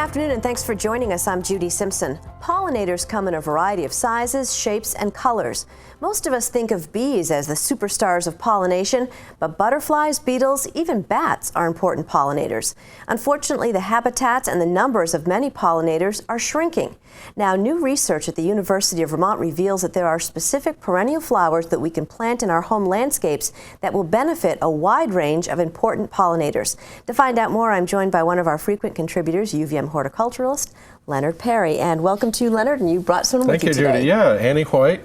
afternoon and thanks for joining us. I'm Judy Simpson. Pollinators come in a variety of sizes, shapes, and colors. Most of us think of bees as the superstars of pollination, but butterflies, beetles, even bats are important pollinators. Unfortunately, the habitats and the numbers of many pollinators are shrinking. Now, new research at the University of Vermont reveals that there are specific perennial flowers that we can plant in our home landscapes that will benefit a wide range of important pollinators. To find out more, I'm joined by one of our frequent contributors, UVM horticulturalist Leonard Perry. And welcome to you, Leonard, and you brought someone with you today. Thank you, Judy. Yeah, Annie White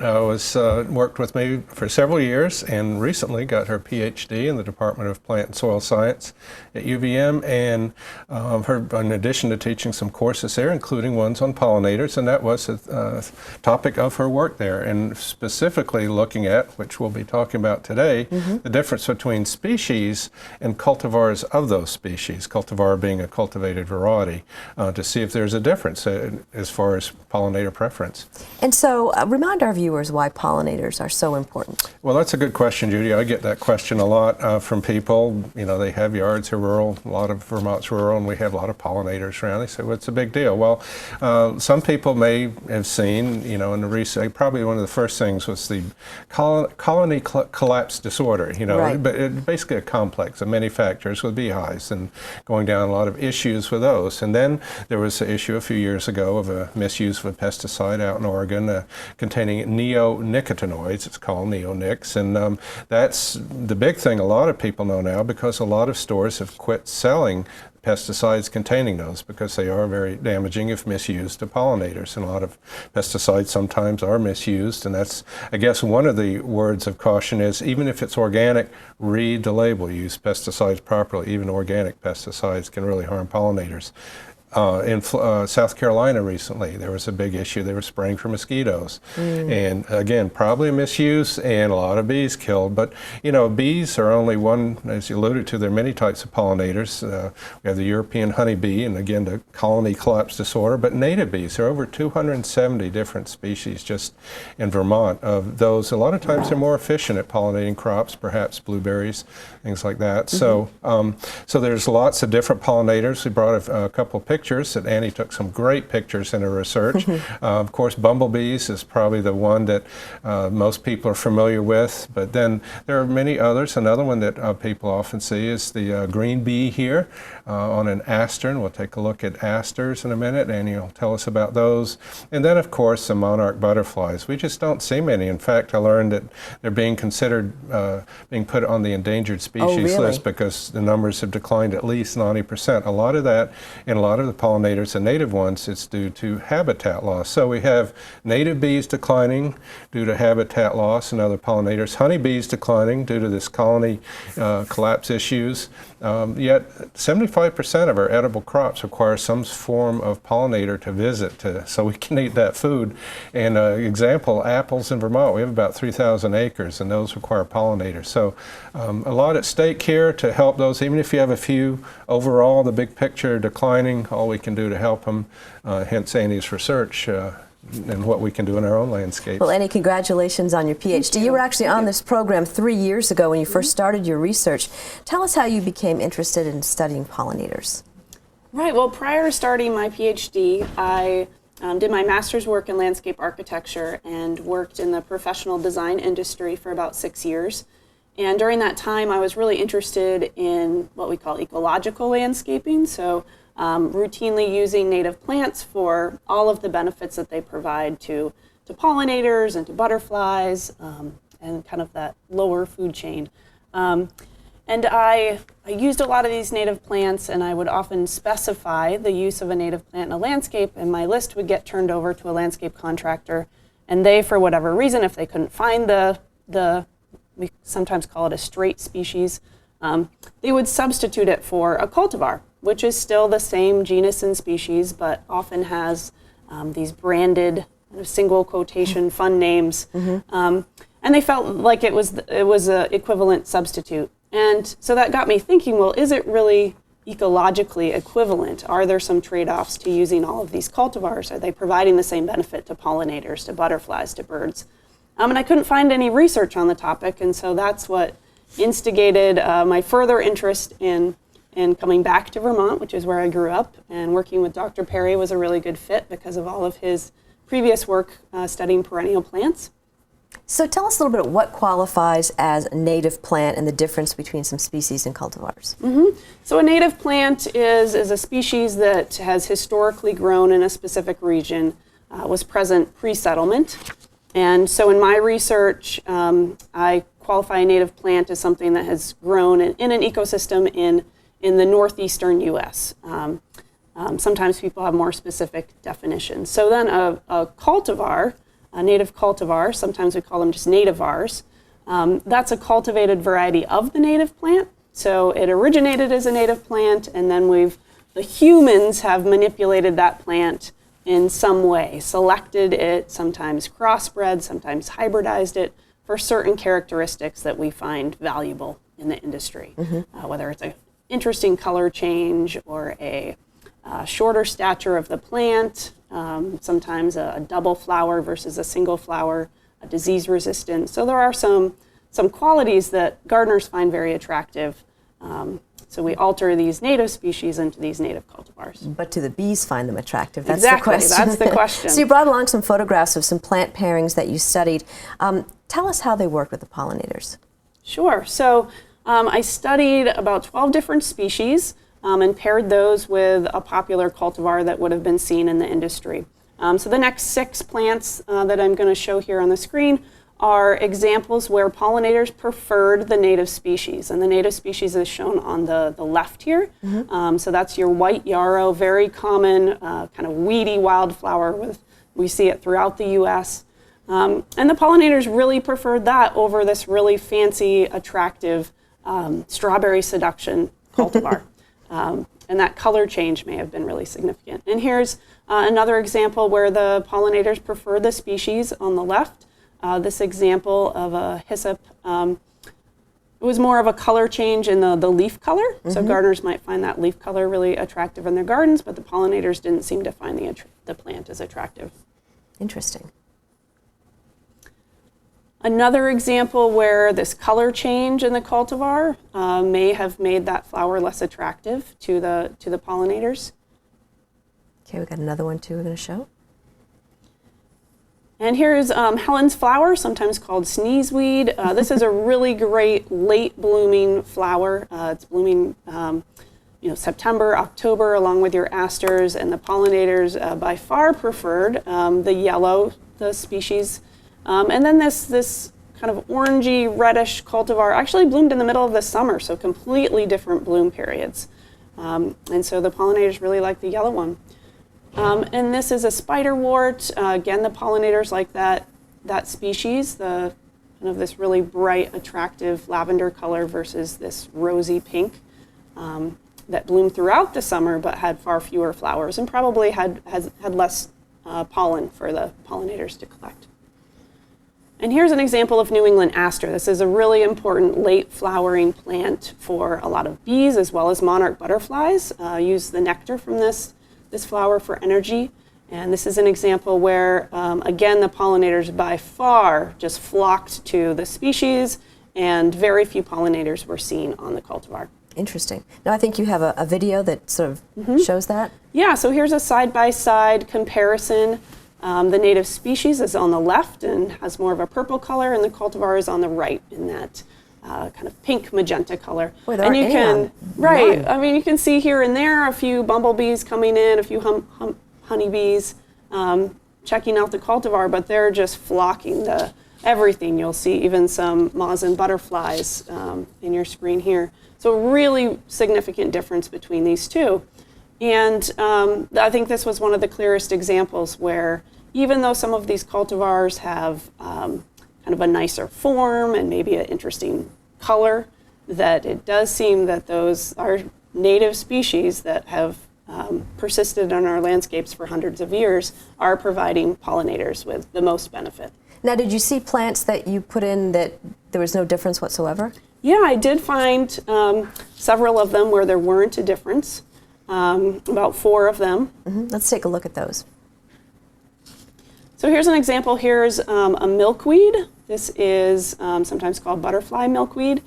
worked with me for several years and recently got her PhD in the Department of Plant and Soil Science at UVM, and in addition to teaching some courses there, including ones on pollinators, and that was a topic of her work there, and specifically looking at, which we'll be talking about today, the difference between species and cultivars of those species, cultivar being a cultivated variety, to see if there's a difference as far as pollinator preference. And so remind our viewers why pollinators are so important. Well, that's a good question, Judy. I get that question a lot from people. You know, they have yards, they're rural, a lot of Vermont's rural, and we have a lot collatives around. They say, what's the big deal? Well, some people may have seen, you know, in the research, probably one of the first things was the colony collapse disorder, you know, right. But it's basically a complex of many factors with beehives and going down a lot of issues with those. And then there was the issue a few years ago of a misuse of a pesticide out in Oregon containing neonicotinoids. It's called neonics, and that's the big thing a lot of people know now, because a lot of stores have quit selling pesticides containing those because they are very damaging if misused to pollinators, and a lot of pesticides sometimes are misused, and that's, I guess, one of the words of caution is, even if it's organic, read the label, use pesticides properly. Even organic pesticides can really harm pollinators. In South Carolina recently, there was a big issue. They were spraying for mosquitoes. And again, probably a misuse and a lot of bees killed. But, you know, bees are only one, as you alluded to, there are many types of pollinators. We have the European honeybee, and again, the colony collapse disorder. But native bees, there are over 270 different species just in Vermont. Of those, a lot of times they're more efficient at pollinating crops, perhaps blueberries, things like that. So there's lots of different pollinators. We brought a couple of pictures that Annie took some great pictures in her research. Of course, bumblebees is probably the one that most people are familiar with, but then there are many others. Another one that people often see is the green bee here on an aster, and we'll take a look at asters in a minute. Annie will tell us about those. And then, of course, the monarch butterflies. We just don't see many. In fact, I learned that they're being considered, being put on the endangered species list because the numbers have declined at least 90%. A lot of that, and a lot of the pollinators and native ones, it's due to habitat loss. So we have native bees declining due to habitat loss and other pollinators, honeybees declining due to this colony collapse issues. Yet 75% of our edible crops require some form of pollinator to visit so we can eat that food. And example, apples in Vermont, we have about 3,000 acres, and those require pollinators. So a lot at stake here to help those, even if you have a few. Overall, the big picture declining, all we can do to help them, hence Annie's research and what we can do in our own landscapes. Well, Annie, congratulations on your PhD. You were actually on this program 3 years ago when you first started your research. Tell us how you became interested in studying pollinators. Right, well, prior to starting my PhD, I did my master's work in landscape architecture and worked in the professional design industry for about 6 years. And during that time, I was really interested in what we call ecological landscaping, so routinely using native plants for all of the benefits that they provide to pollinators and to butterflies, and kind of that lower food chain. And I used a lot of these native plants, and I would often specify the use of a native plant in a landscape, and my list would get turned over to a landscape contractor, and they, for whatever reason, if they couldn't find we sometimes call it a straight species, they would substitute it for a cultivar, which is still the same genus and species, but often has these branded single quotation fun names. And they felt like it was an equivalent substitute. And so that got me thinking, well, is it really ecologically equivalent? Are there some trade-offs to using all of these cultivars? Are they providing the same benefit to pollinators, to butterflies, to birds? And I couldn't find any research on the topic, and so that's what instigated my further interest in and coming back to Vermont, which is where I grew up, and working with Dr. Perry was a really good fit because of all of his previous work studying perennial plants. So tell us a little bit of what qualifies as a native plant and the difference between some species and cultivars. So a native plant is a species that has historically grown in a specific region, was present pre-settlement. And so in my research, I qualify a native plant as something that has grown in an ecosystem in the northeastern U.S. Sometimes people have more specific definitions. So then a cultivar, a native cultivar, sometimes we call them just nativars, that's a cultivated variety of the native plant. So it originated as a native plant, and then the humans have manipulated that plant in some way, selected it, sometimes crossbred, sometimes hybridized it for certain characteristics that we find valuable in the industry, whether it's an interesting color change or a shorter stature of the plant, sometimes a double flower versus a single flower, a disease resistant. So there are some qualities that gardeners find very attractive. So we alter these native species into these native cultivars. But do the bees find them attractive? That's Exactly, the question. that's the question. So you brought along some photographs of some plant pairings that you studied. Tell us how they work with the pollinators. Sure. So I studied about 12 different species and paired those with a popular cultivar that would have been seen in the industry. So the next 6 plants that I'm going to show here on the screen are examples where pollinators preferred the native species. And the native species is shown on the left here. So that's your white yarrow, very common kind of weedy wildflower. We see it throughout the U.S. And the pollinators really preferred that over this really fancy, attractive strawberry seduction cultivar. And that color change may have been really significant. And here's another example where the pollinators prefer the species on the left. This example of a hyssop, it was more of a color change in the leaf color. So gardeners might find that leaf color really attractive in their gardens, but the pollinators didn't seem to find the plant as attractive. Interesting. Another example where this color change in the cultivar may have made that flower less attractive to the pollinators. Okay, we got another one too we're going to show. And here's Helen's flower, sometimes called sneezeweed. This is a really great late blooming flower. It's blooming September, October, along with your asters, and the pollinators by far preferred the yellow, the species. And then this kind of orangey, reddish cultivar actually bloomed in the middle of the summer, so completely different bloom periods. And so the pollinators really like the yellow one. And this is a spiderwort. Again, the pollinators like that species, the kind of this really bright, attractive lavender color versus this rosy pink that bloomed throughout the summer but had far fewer flowers and probably had less pollen for the pollinators to collect. And here's an example of New England aster. This is a really important late flowering plant for a lot of bees as well as monarch butterflies. Use the nectar from this flower for energy. And this is an example where, again, the pollinators by far just flocked to the species and very few pollinators were seen on the cultivar. Interesting. Now I think you have a video that sort of shows that. Yeah, so here's a side-by-side comparison. The native species is on the left and has more of a purple color, and the cultivar is on the right in that kind of pink magenta color. Boy, there and aren't you any can on right. one. I mean, you can see here and there a few bumblebees coming in, a few honeybees checking out the cultivar, but they're just flocking to everything. You'll see even some moths and butterflies in your screen here. So really significant difference between these two. And I think this was one of the clearest examples where even though some of these cultivars have kind of a nicer form and maybe an interesting color, that it does seem that those are native species that have persisted in our landscapes for hundreds of years are providing pollinators with the most benefit. Now, did you see plants that you put in that there was no difference whatsoever? Yeah, I did find several of them where there weren't a difference, about 4 of them. Let's take a look at those. So here's an example. Here's a milkweed. This is sometimes called butterfly milkweed.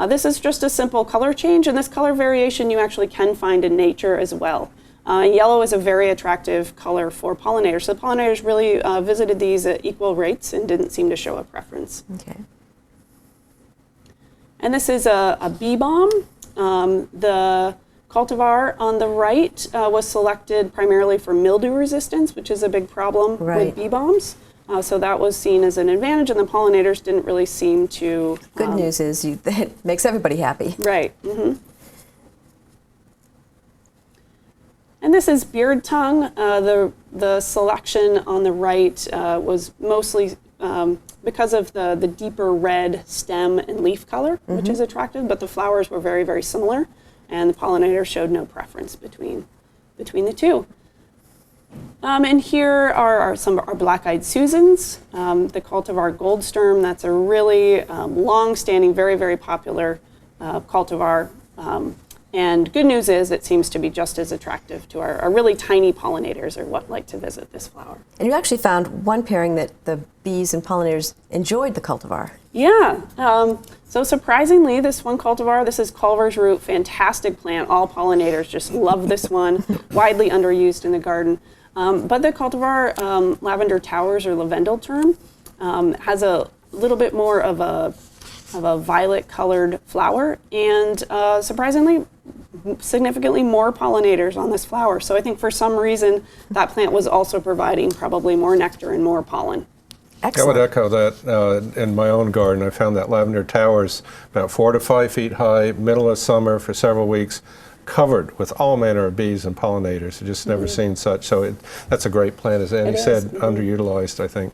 This is just a simple color change, and this color variation you actually can find in nature as well. Yellow is a very attractive color for pollinators, so pollinators really visited these at equal rates and didn't seem to show a preference. Okay. And this is a bee balm. The cultivar on the right was selected primarily for mildew resistance, which is a big problem with bee balms. So that was seen as an advantage, and the pollinators didn't really seem to... Good news is it makes everybody happy. Right. Mm-hmm. And this is beard tongue. The selection on the right was mostly because of the deeper red stem and leaf color, which is attractive, but the flowers were very, very similar, and the pollinators showed no preference between the two. And here are some of our black-eyed Susans, the cultivar Gold Sturm. That's a really long-standing, very, very popular cultivar. And good news is it seems to be just as attractive to our really tiny pollinators or what like to visit this flower. And you actually found one pairing that the bees and pollinators enjoyed the cultivar. Yeah. So surprisingly, this one cultivar, this is Culver's root, fantastic plant. All pollinators just love this one, widely underused in the garden. But the cultivar Lavender Towers or Lavendel term has a little bit more of a violet colored flower, and surprisingly significantly more pollinators on this flower. So I think for some reason that plant was also providing probably more nectar and more pollen. Excellent. I would echo that in my own garden. I found that Lavender Towers about 4 to 5 feet high, middle of summer for several weeks, covered with all manner of bees and pollinators. I've just never seen such. So that's a great plant, as Annie said, underutilized, I think.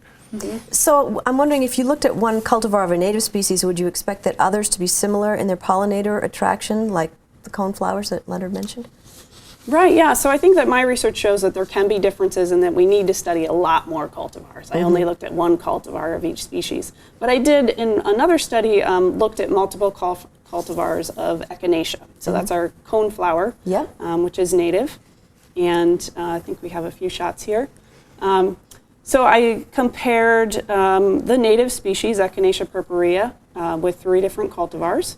So I'm wondering, if you looked at one cultivar of a native species, would you expect that others to be similar in their pollinator attraction, like the coneflowers that Leonard mentioned? Right, yeah. So I think that my research shows that there can be differences and that we need to study a lot more cultivars. I only looked at one cultivar of each species. But I did, in another study, looked at multiple cultivars of Echinacea. So that's our coneflower, which is native. And I think we have a few shots here. So I compared the native species, Echinacea purpurea, with 3 different cultivars.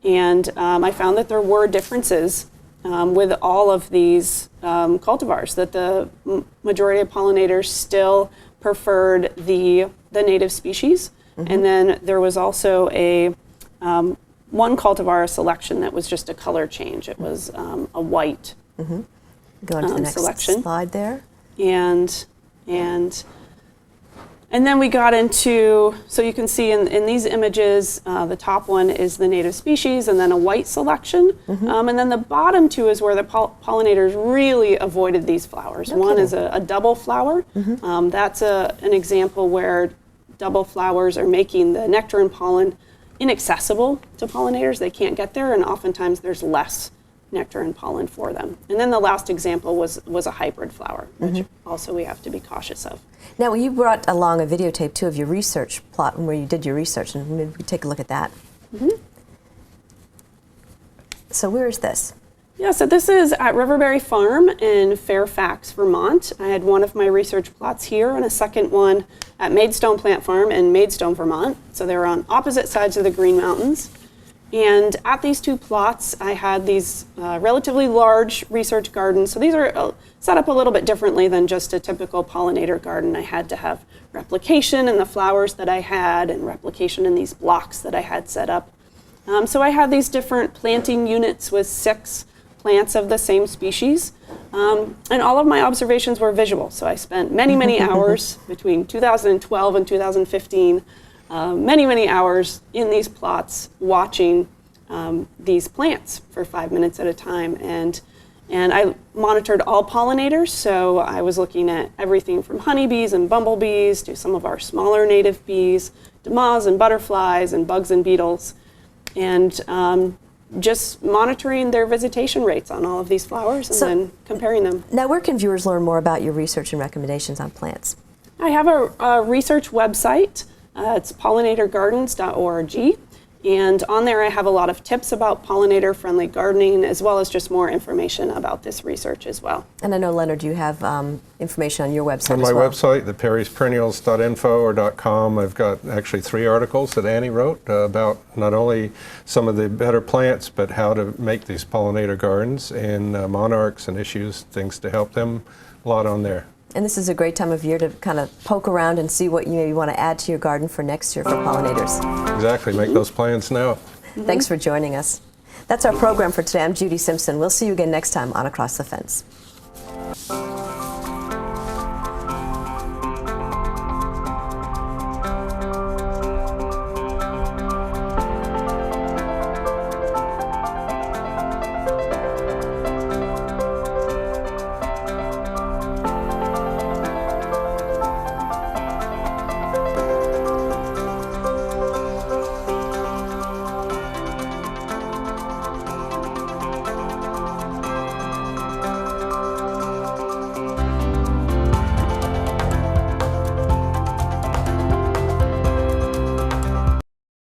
And I found that there were differences with all of these cultivars, that the majority of pollinators still preferred the native species. And then there was also one cultivar selection that was just a color change. It was a white Go on to the next selection. Slide there. And then we got into, so you can see in these images, the top one is the native species and then a white selection. And then the bottom 2 is where the pollinators really avoided these flowers. One is a double flower. That's an example where double flowers are making the nectar and pollen inaccessible to pollinators. They can't get there, and oftentimes there's less nectar and pollen for them. And then the last example was a hybrid flower, which also we have to be cautious of. Now, you brought along a videotape, too, of your research plot where you did your research, and maybe we could take a look at that. So where is this? Yeah, so this is at Riverberry Farm in Fairfax, Vermont. I had one of my research plots here and a second one at Maidstone Plant Farm in Maidstone, Vermont. So they were on opposite sides of the Green Mountains. And at these 2 plots, I had these relatively large research gardens. So these are set up a little bit differently than just a typical pollinator garden. I had to have replication in the flowers that I had and replication in these blocks that I had set up. So I had these different planting units with 6 plants of the same species. And all of my observations were visual. So I spent many, many hours between 2012 and 2015 many hours in these plots watching these plants for 5 minutes at a time. And I monitored all pollinators, so I was looking at everything from honeybees and bumblebees to some of our smaller native bees, to moths and butterflies and bugs and beetles, and just monitoring their visitation rates on all of these flowers and then comparing them. Now, where can viewers learn more about your research and recommendations on plants? I have a research website. It's pollinatorgardens.org, And on there I have a lot of tips about pollinator-friendly gardening, as well as just more information about this research as well. And I know, Leonard, you have information on your website On as my well. website, the Perennials.info or .com, I've got actually 3 articles that Annie wrote about not only some of the better plants, but how to make these pollinator gardens and monarchs and issues, things to help them. A lot on there. And this is a great time of year to kind of poke around and see what you maybe want to add to your garden for next year for pollinators. Exactly, make those plans now. Thanks for joining us. That's our program for today. I'm Judy Simpson. We'll see you again next time on Across the Fence.